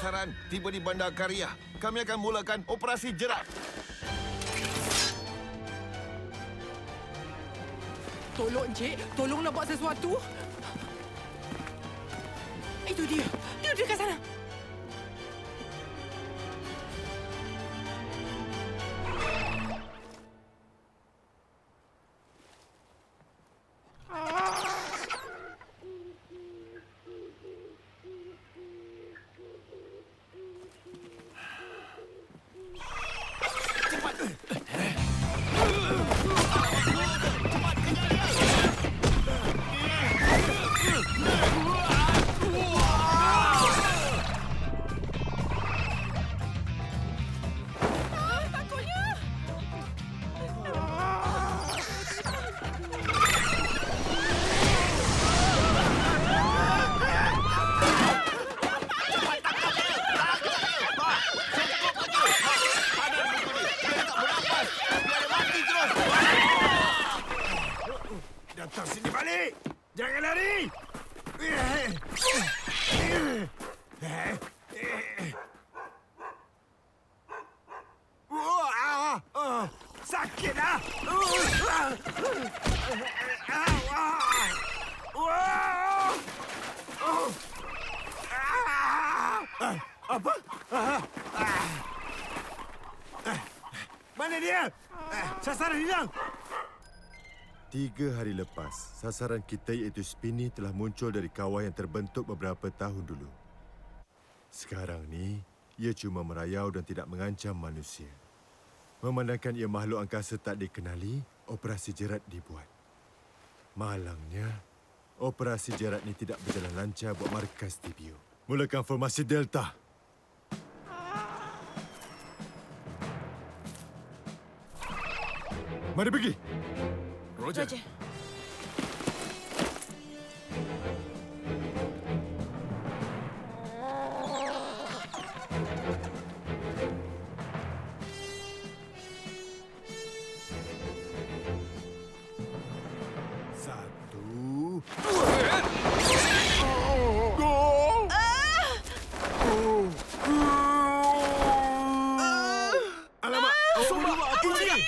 sasaran tiba di Bandar Karya. Kami akan mulakan operasi jerat. Tolong, Encik. Tolonglah buat sesuatu. Itu dia. Dia dekat sana. Datang sini balik! Jangan lari! Sakit ah! Apa? Mana dia? Sasaran hilang! 3 hari lepas, sasaran kita iaitu Spinny telah muncul dari kawah yang terbentuk beberapa tahun dulu. Sekarang ni, ia cuma merayau dan tidak mengancam manusia. Memandangkan ia makhluk angkasa tak dikenali, operasi jerat dibuat. Malangnya, operasi jerat ni tidak berjalan lancar buat markas TBO. Mulakan formasi Delta. Mari pergi. Roger. Satu. Alamak! Semua aku ni!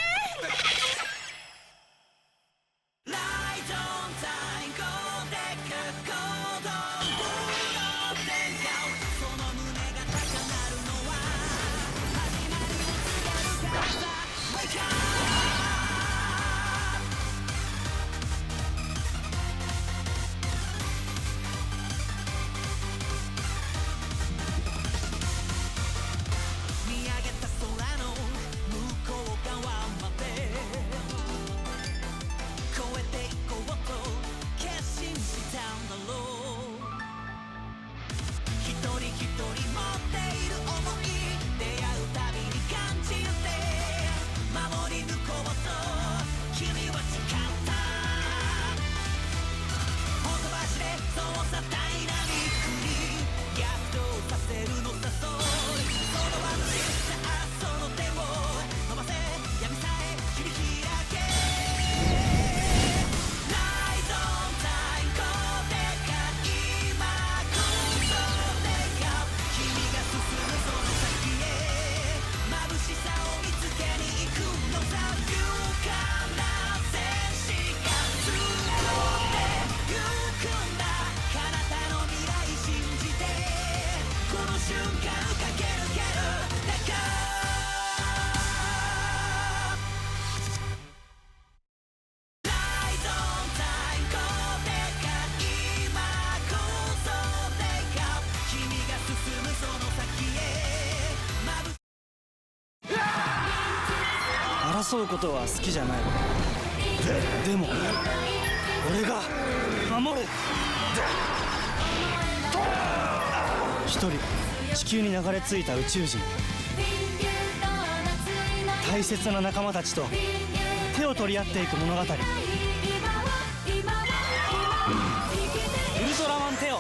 争うことは好きじゃない。でも俺が守る。一人地球に流れ着いた宇宙人、大切な仲間たちと手を取り合っていく物語。ウルトラマンテオ。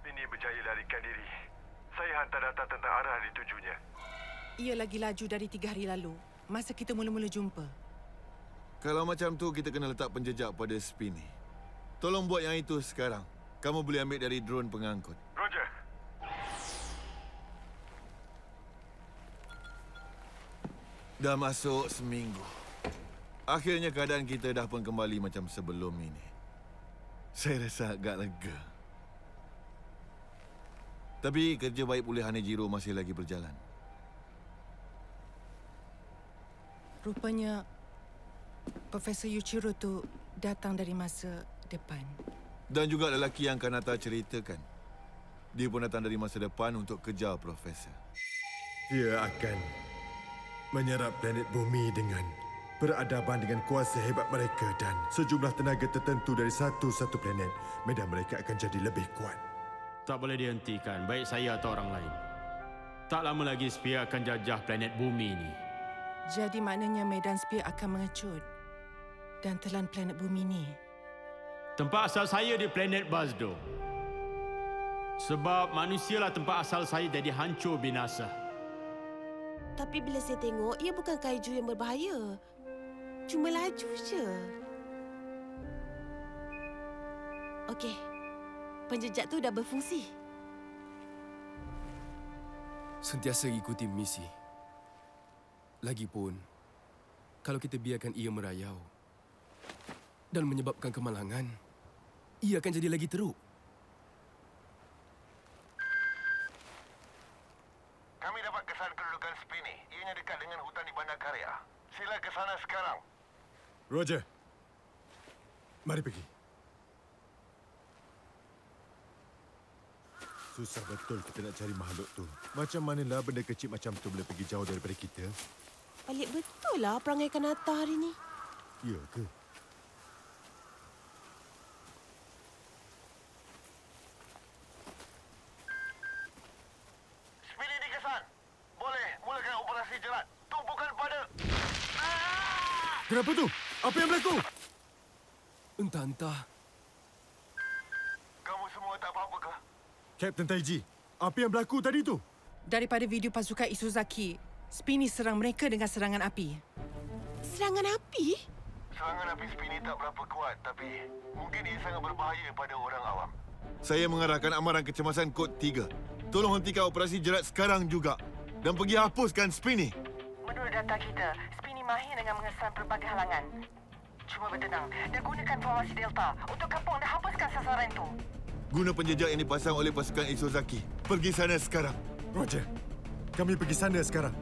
Spinny berjaya larikan diri. Saya hantar data tentang arah yang ditujunya. Ia lagi laju dari 3 hari lalu. masa kita mula-mula jumpa. Kalau macam tu, kita kena letak penjejak pada Spinny. Tolong buat yang itu sekarang. Kamu boleh ambil dari drone pengangkut. Roger. Dah masuk seminggu. Akhirnya keadaan kita dah pun kembali macam sebelum ini. Saya rasa agak lega. Tapi kerja baik pulih Hanejiro masih lagi berjalan. Rupanya Profesor Yuichiro tu datang dari masa depan. Dan juga lelaki yang Kanata ceritakan. Dia pun datang dari masa depan untuk kejar Profesor. Dia akan menyerap planet bumi dengan peradaban dengan kuasa hebat mereka dan sejumlah tenaga tertentu dari satu-satu planet. Medan mereka akan jadi lebih kuat. Tak boleh dihentikan, baik saya atau orang lain. Tak lama lagi Spear akan jajah planet bumi ini. Jadi maknanya medan Spear akan mengecut dan telan planet bumi ni. Tempat asal saya di planet Bazdo. Sebab manusialah tempat asal saya jadi hancur binasa. Tapi bila saya tengok, ia bukan kaiju yang berbahaya. Cuma laju je. Okey. Penjejak tu dah berfungsi. Sentiasa ikuti misi. Lagipun, kalau kita biarkan ia merayau dan menyebabkan kemalangan, ia akan jadi lagi teruk. Kami dapat kesan kedudukan Spinny. Ianya dekat dengan hutan di Bandar Karya. Sila ke sana sekarang. Roger. Mari pergi. Susah betul kita nak cari makhluk tu. Macam manalah benda kecil macam tu boleh pergi jauh daripada kita? Pelik betul lah perangai Kanata hari ni. Ya ke? Spinny dikesan. Boleh mulakan operasi jerat. Tumpukan pada... Kenapa tu? Apa yang berlaku? Entah-entah. Kamu semua tak apa-apa ke? Kapten Taiji, apa yang berlaku tadi tu? Daripada video pasukan Isuzaki, Spinny serang mereka dengan serangan api. Serangan api? Serangan api Spinny tak berapa kuat, tapi mungkin ia sangat berbahaya pada orang awam. Saya mengarahkan amaran kecemasan kod 3. Tolong hentikan operasi jerat sekarang juga. Dan pergi hapuskan Spinny. Menurut data kita, Spinny mahir dengan mengesan pelbagai halangan. Cuma bertenang dan gunakan formasi Delta untuk kapung dan hapuskan sasaran itu. Guna penjejak yang dipasang oleh pasukan Isozaki. Pergi sana sekarang. Roger. Kami pergi sana sekarang.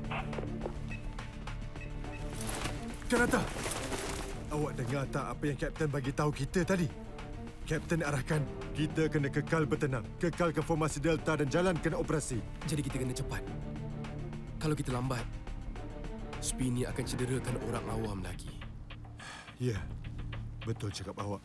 Kanata, awak dengar tak apa yang Kapten bagi tahu kita tadi? Kapten arahkan kita kena kekal bertenang, kekalkan formasi Delta dan jalankan operasi. Jadi kita kena cepat. Kalau kita lambat, Spinny akan cederakan orang awam lagi. Ya, betul cakap awak.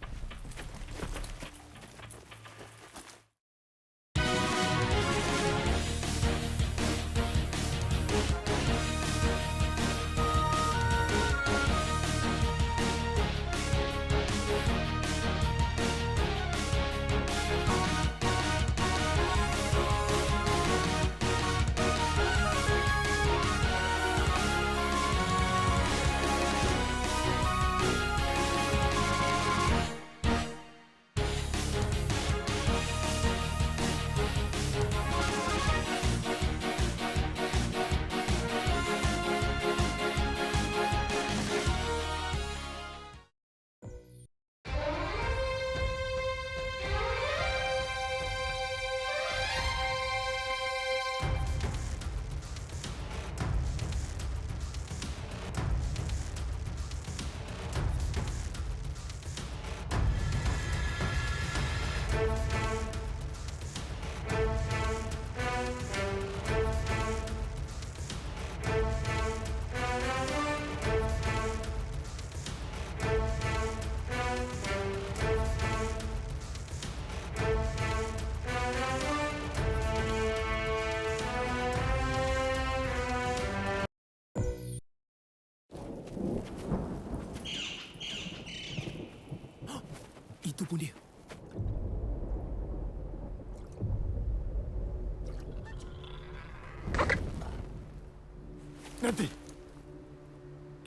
Itu pun dia. Nanti.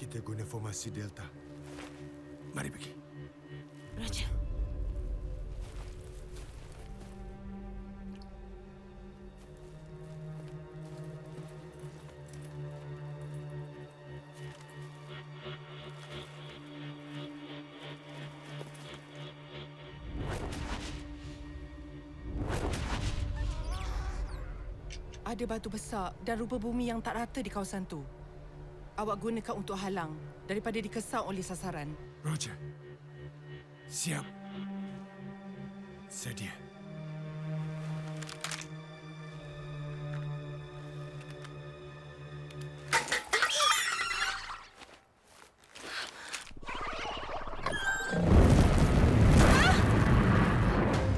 kita guna formasi Delta. Mari pergi. Roger. Ada batu besar dan rupa bumi yang tak rata di kawasan tu. Awak gunakan untuk halang daripada dikesau oleh sasaran. Roger. Siap. Sedia.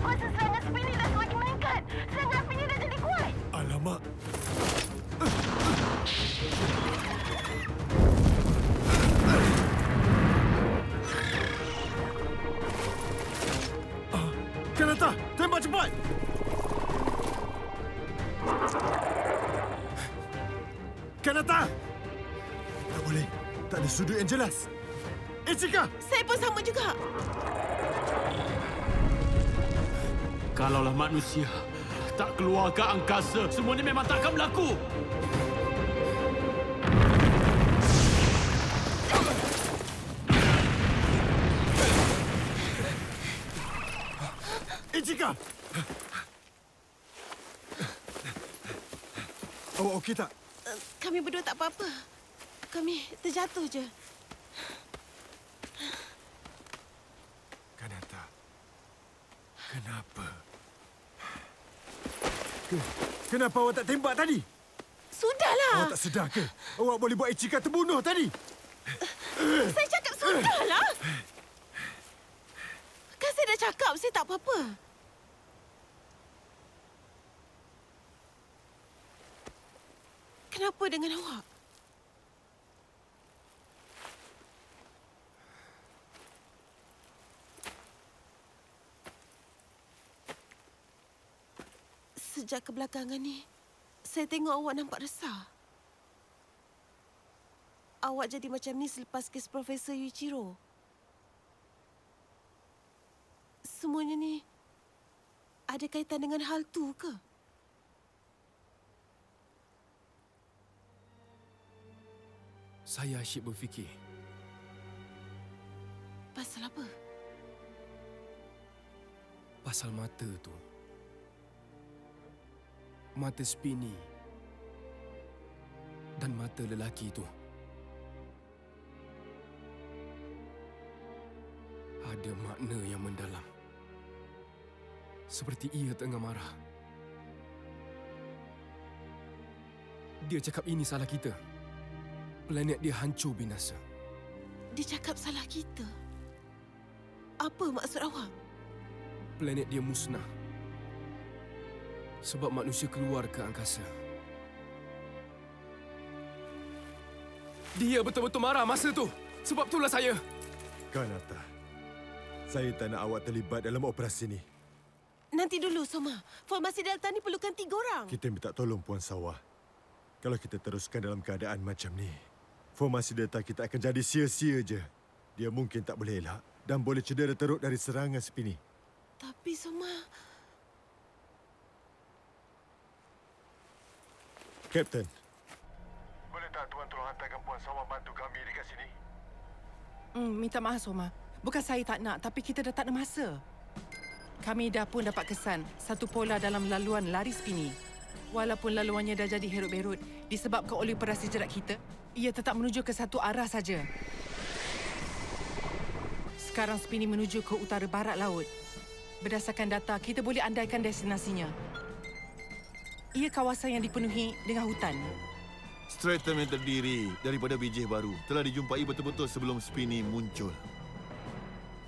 Masa serangan Spini dah semakin meningkat. Serangan apinya dah jadi kuat. Alamak. Kanata, tembak cepat! Kanata! Tak boleh. Tak ada sudut yang jelas. Ichika! Saya pun sama juga. Kalaulah manusia tak keluar ke angkasa, semua ni memang takkan berlaku. Ichika! Awak okey tak? Kami berdua tak apa-apa. Kami terjatuh je. Kanata. Kenapa? Kenapa awak tak tembak tadi? Sudahlah. Awak tak sedar ke? Awak boleh buat Ichika terbunuh tadi. Saya cakap sudahlah. Kan saya dah cakap saya tak apa-apa. Kenapa dengan awak? Sejak kebelakangan ni, saya tengok awak nampak resah. Awak jadi macam ni selepas kes Profesor Yuichiro. Semuanya ni ada kaitan dengan hal tu ke? Saya asyik berfikir. Pasal apa? Pasal mata tu. Mata Spini. Dan mata lelaki tu. Ada makna yang mendalam. Seperti ia tengah marah. Dia cakap ini salah kita. Planet dia hancur binasa. Dia cakap salah kita. Apa maksud awak? Planet dia musnah. Sebab manusia keluar ke angkasa. Dia betul-betul marah masa tu. Sebab itulah saya. Kanata. Saya tak nak awak terlibat dalam operasi ni. Nanti dulu, Soma. Formasi Delta ni perlukan 3 orang. Kita minta tolong Puan Sawah. Kalau kita teruskan dalam keadaan macam ni, formasi Delta kita akan jadi sia-sia je. Dia mungkin tak boleh elak dan boleh cedera teruk dari serangan Spini. Tapi, Soma... Kapten. Boleh tak Tuan tolong hantarkan Puan Sawah bantu kami dekat sini? Minta maaf, Soma. Bukan saya tak nak, tapi kita dah tak ada masa. Kami dah pun dapat kesan satu pola dalam laluan lari Spini. Walaupun laluannya dah jadi herut-berut disebabkan oleh operasi jerat kita, ia tetap menuju ke satu arah saja. Sekarang Spini menuju ke utara barat laut. Berdasarkan data, kita boleh andaikan destinasinya. Ia kawasan yang dipenuhi dengan hutan. Stratum yang terdiri daripada biji baru telah dijumpai betul-betul sebelum Spini muncul.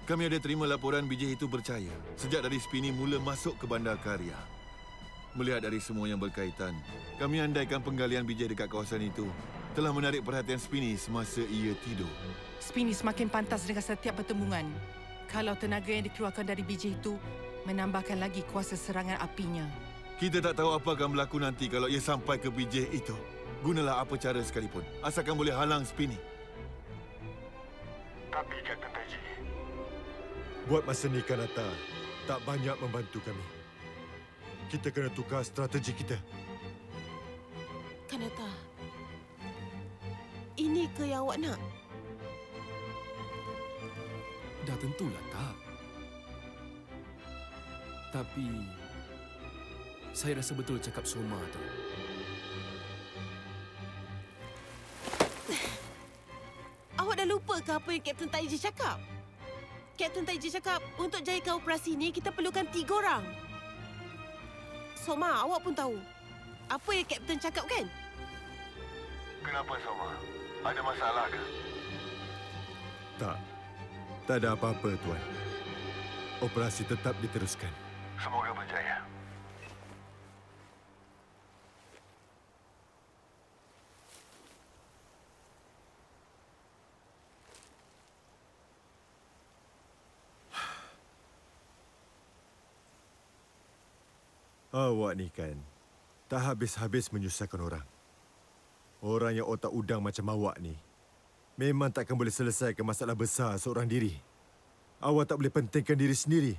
Kami ada terima laporan biji itu bercahaya sejak dari Spini mula masuk ke bandar karya. Melihat dari semua yang berkaitan, kami andaikan penggalian biji dekat kawasan itu telah menarik perhatian Spini semasa ia tidur. Spini semakin pantas dengan setiap pertembungan. Kalau tenaga yang dikeluarkan dari biji itu menambahkan lagi kuasa serangan apinya. Kita tak tahu apa akan berlaku nanti kalau ia sampai ke biji itu. Gunalah apa cara sekalipun, asalkan boleh halang Spini. Tapi, Kapten Taiji, Buat masa ni Kanata tak banyak membantu kami. Kita kena tukar strategi kita. Kanata, ini ke yang awak nak? Dah tentulah tak. Tapi saya rasa betul cakap Soma tu. Awak dah lupa ke apa yang Kapten Taiji cakap? Kapten Taiji cakap, untuk jayakan operasi ni, kita perlukan 3 orang. Soma, awak pun tahu. Apa yang Kapten cakap kan? kenapa Soma? Ada masalah ke? Tak. Tak ada apa-apa, Tuan. Operasi tetap diteruskan. Semoga berjaya. Awak ni kan, tak habis-habis menyusahkan orang. Orang yang otak udang macam awak ni, memang takkan boleh selesaikan masalah besar seorang diri. Awak tak boleh pentingkan diri sendiri.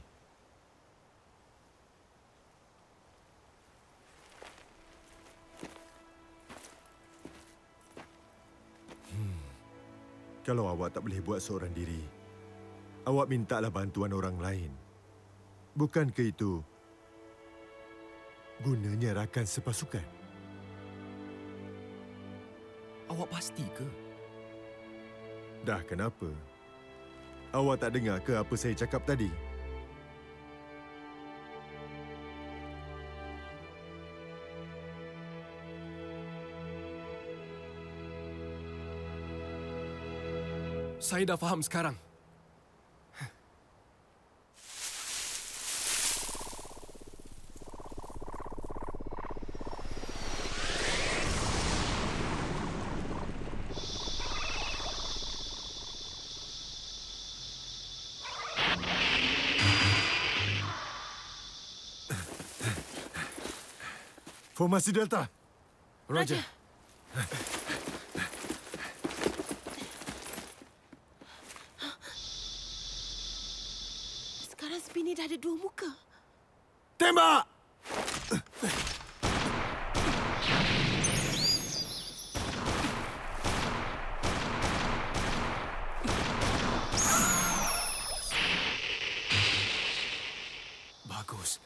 Kalau awak tak boleh buat seorang diri, awak mintalah bantuan orang lain. Bukankah itu gunanya rakan sepasukan? Awak pasti ke? Dah kenapa? Awak tak dengar ke apa saya cakap tadi? Saya dah faham sekarang. Formasi Delta. Roger. Sekarang Spinny dah ada 2 muka. Tembak! Bagus.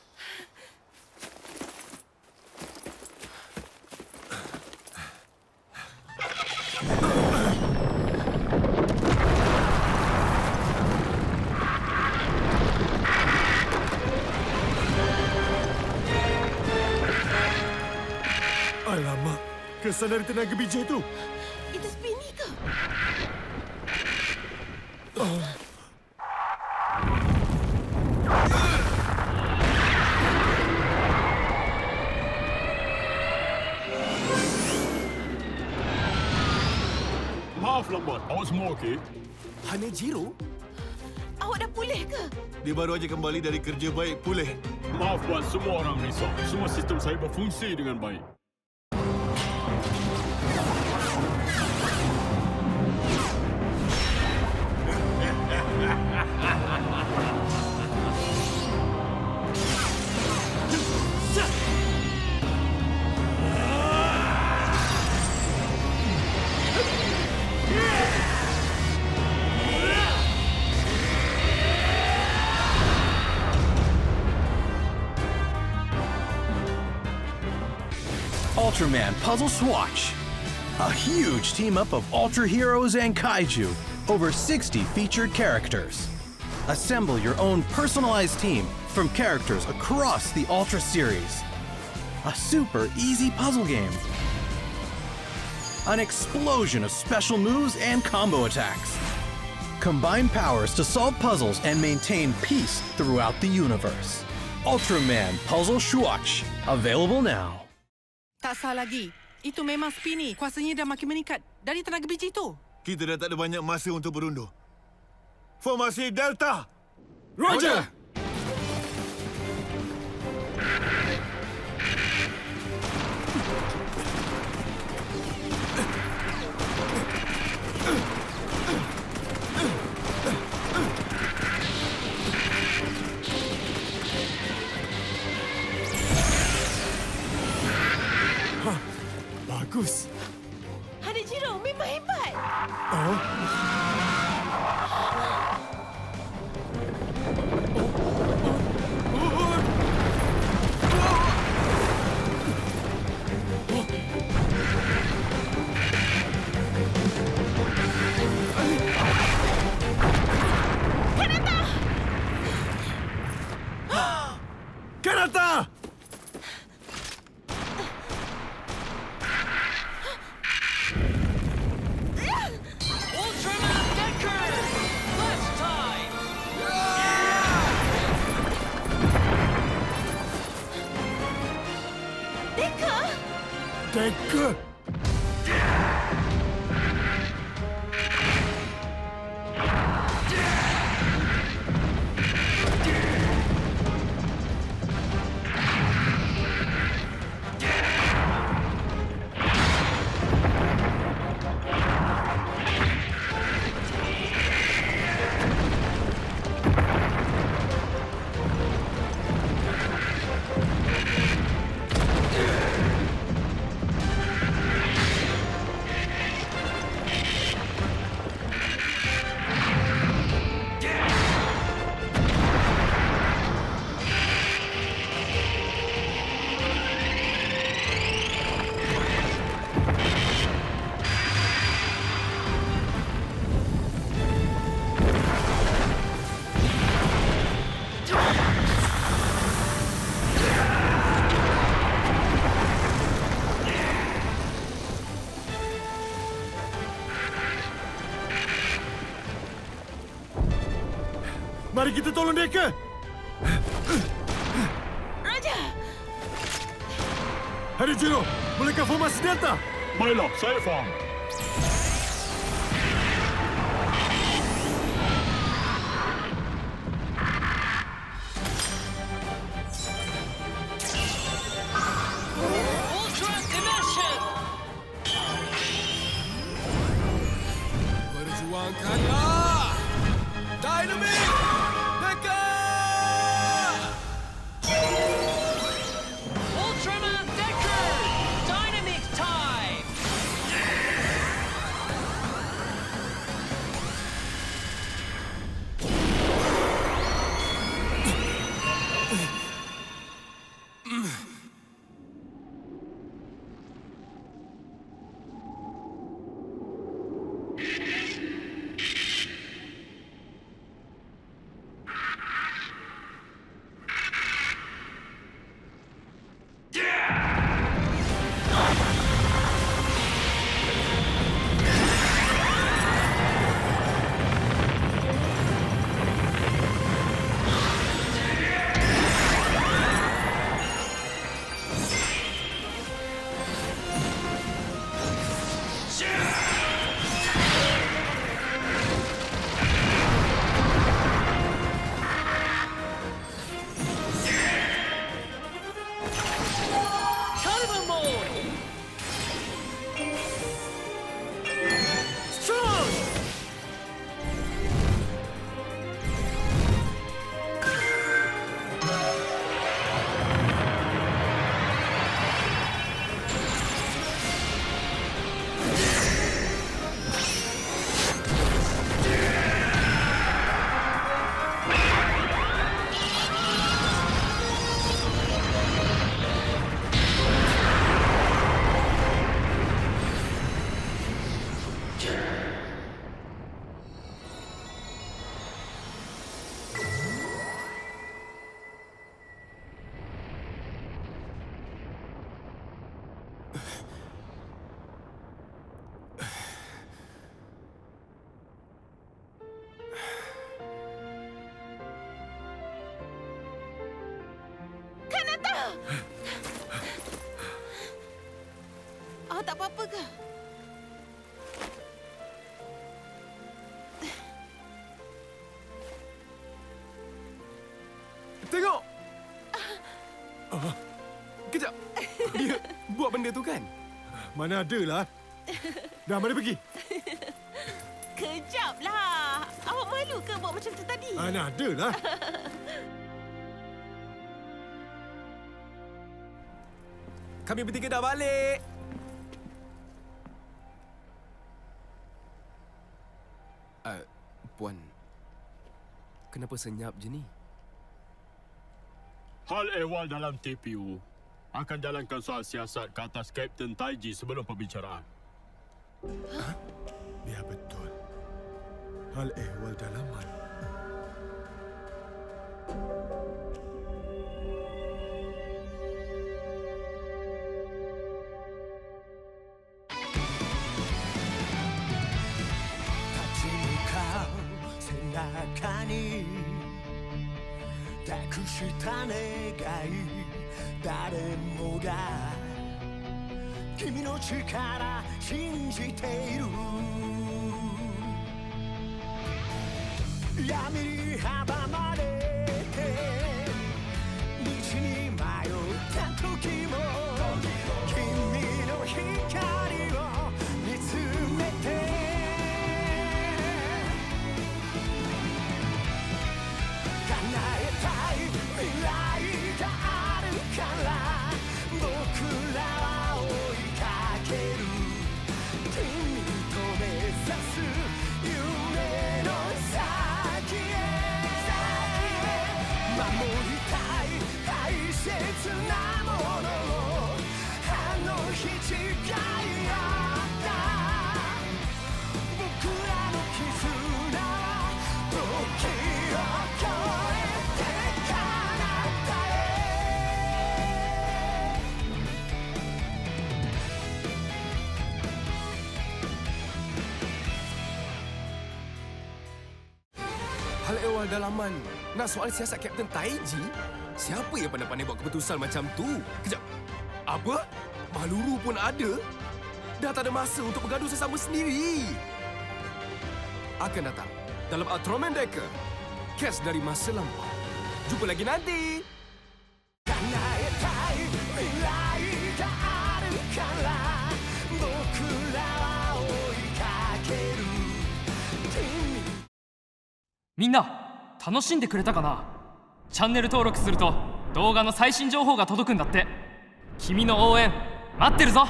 Alamak, kesan dari tenaga biji itu. Itu Spinny ke? Maaf lambat, awak semua okey? Hanya Jiro? Awak dah pulih ke? Dia baru aja kembali dari kerja baik pulih. Maaf buat semua orang risau. Semua sistem saya berfungsi dengan baik. Ultraman Puzzle Swatch. A huge team-up of Ultra Heroes and Kaiju. Over 60 featured characters. Assemble your own personalized team from characters across the Ultra series. A super easy puzzle game. An explosion of special moves and combo attacks. Combine powers to solve puzzles and maintain peace throughout the universe. Ultraman Puzzle Swatch. Available now. Tak sah lagi. Itu memang Spinny. Kuasanya dah makin meningkat dari tenaga biji itu. Kita dah tak ada banyak masa untuk berundur. Formasi Delta! Roger! Bagus. Hanejiro memang hebat. Kanata! Ultraman Decker! Last time! Deka? Decker! Mari kita tolong Decker! Raja! Hanejiro, bolehkah formasi Delta? Baiklah, saya faham. Ultra Immersion! Perjuangkanlah! Dynamic! Decker! Ultraman Decker! Dynamic time! Carnival mode! Strong! Kanata! Awak tak apa-apa ke? Tengok! Kejap! Dia buat benda tu kan? Mana ada lah. Dah, mari pergi. Kejaplah. Awak malu ke buat macam tu tadi? Mana ada lah. Kami bertiga dah balik. Puan. Kenapa senyap je ni? Hal ehwal dalam TPU akan jalankan soal siasat ke atas Kapten Taiji sebelum pembicaraan. Ya betul. Hal ehwal dalaman. Hal ehwal dalaman. Nak soal siasat Kapten Taiji? Siapa yang pandai-pandai buat keputusan macam tu? Kejap. Apa? Maluru pun ada? Dah tak ada masa untuk bergaduh sesama sendiri. Akan datang dalam Ultraman Decker. Cast dari masa lampau. Jumpa lagi nanti. Minna, 楽しんでくれたかな？チャンネル登録すると動画の最新情報が届くんだって。君の応援待ってるぞ。